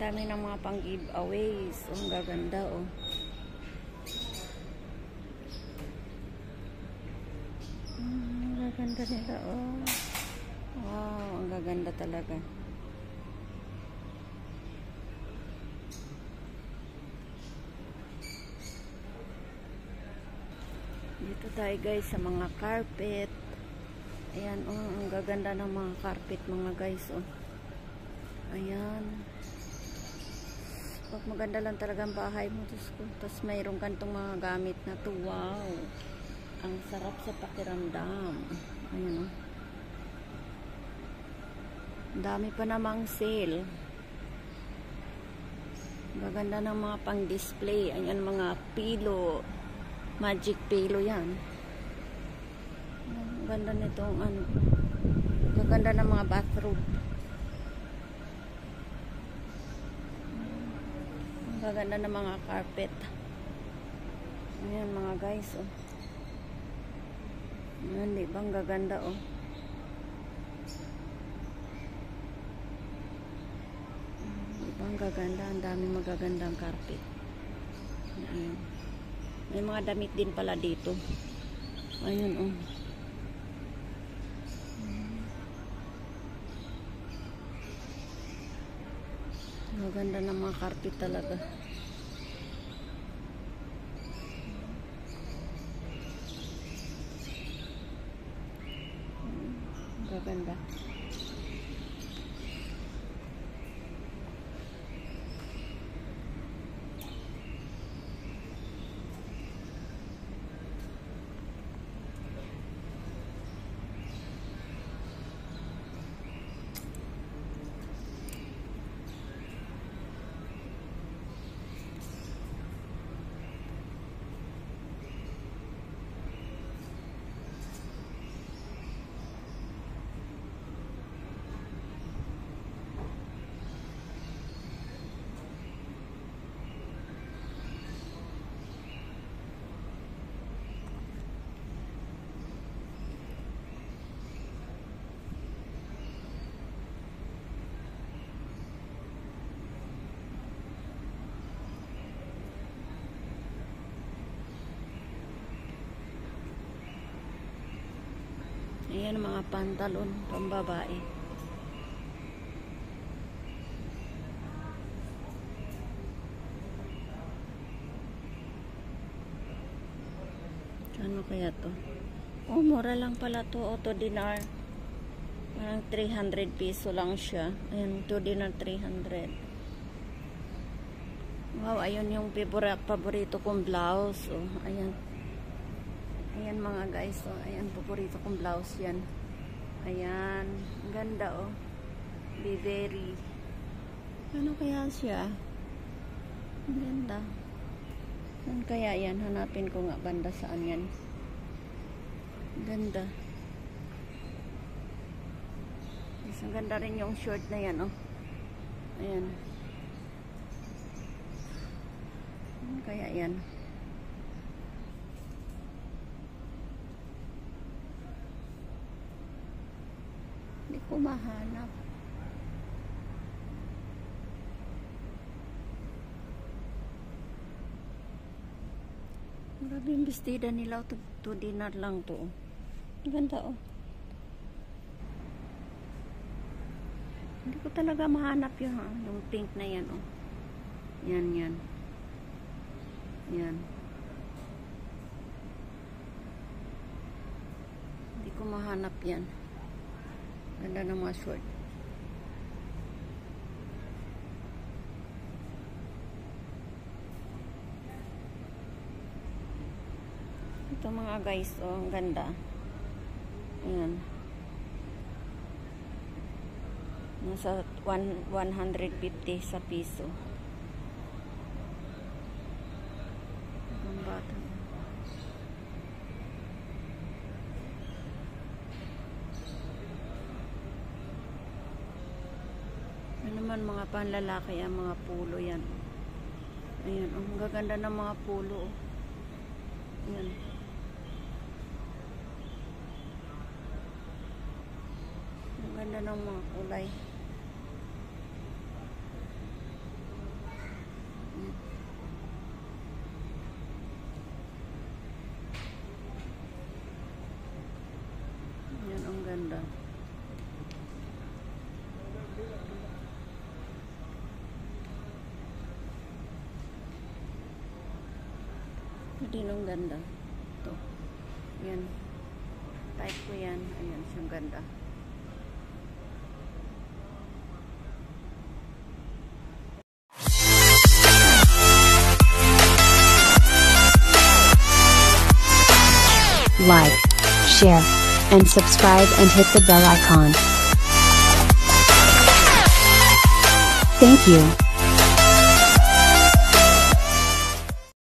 dami ng mga pang giveaways. Oh, ang gaganda oh. Ang gaganda nila oh. Wow, ang gaganda talaga. Dito tayo guys sa mga carpet. Ayan oh, ang gaganda ng mga carpet mga guys oh. Ayan. Pag maganda lang talaga ang bahay mo, tapos mayroong kantong mga gamit na to. Wow. Ang sarap sa pakiramdam. Ayan oh. Dami pa namang sale. Gaganda ng mga pang-display. Ayan mga pillow. Magic pillow yan. Ang ganda nitong ano. Gaganda ng mga bathroom. Ang gaganda ng mga carpet. Ayan mga guys oh. Ayan, di ba ang gaganda oh. Ang gaganda, ang daming magagandang carpet. Ayan. May mga damit din pala dito. Ayun oh. Maganda ng mga carpet talaga. Gaganda. Ayan mga pantalon pambabae. Ano kaya to? Oh, mura lang pala to. Auto dinar. Parang 300 peso lang siya. Ayan, auto dinar 300. Wow, ayun yung paborito kong blouse. Oh, ayan. Ayan mga guys, oh. Ayan, paborito kong blouse yan. Ayan, ang ganda oh. Be very. Ano kaya siya? Ang ganda. Saan kaya yan? Hanapin ko nga banda saan yan. Ang ganda. Yes, ang ganda rin yung short na yan oh. Ayan. Ano kaya yan? Hindi ko mahanap. Grabe yung bestida nila. 2 dinar lang to. Ang ganda oh. Hindi ko talaga mahanap yung pink na yan oh. Yan, yan. Yan. Hindi ko mahanap yan. Ganda ng mga short. Ito mga guys, oh, ang ganda. Ayan. Nasa 150 sa piso. Ang bata. Naman mga panlalaki ang mga pulo yan. Ayan, ang gaganda ng mga pulo. Ayan. Ang ganda ng mga kulay. Yun ang ganda. Ito. Yan. Type ko yan. Ayan, siyang ganda. Like, share, and subscribe and hit the bell icon. Thank you.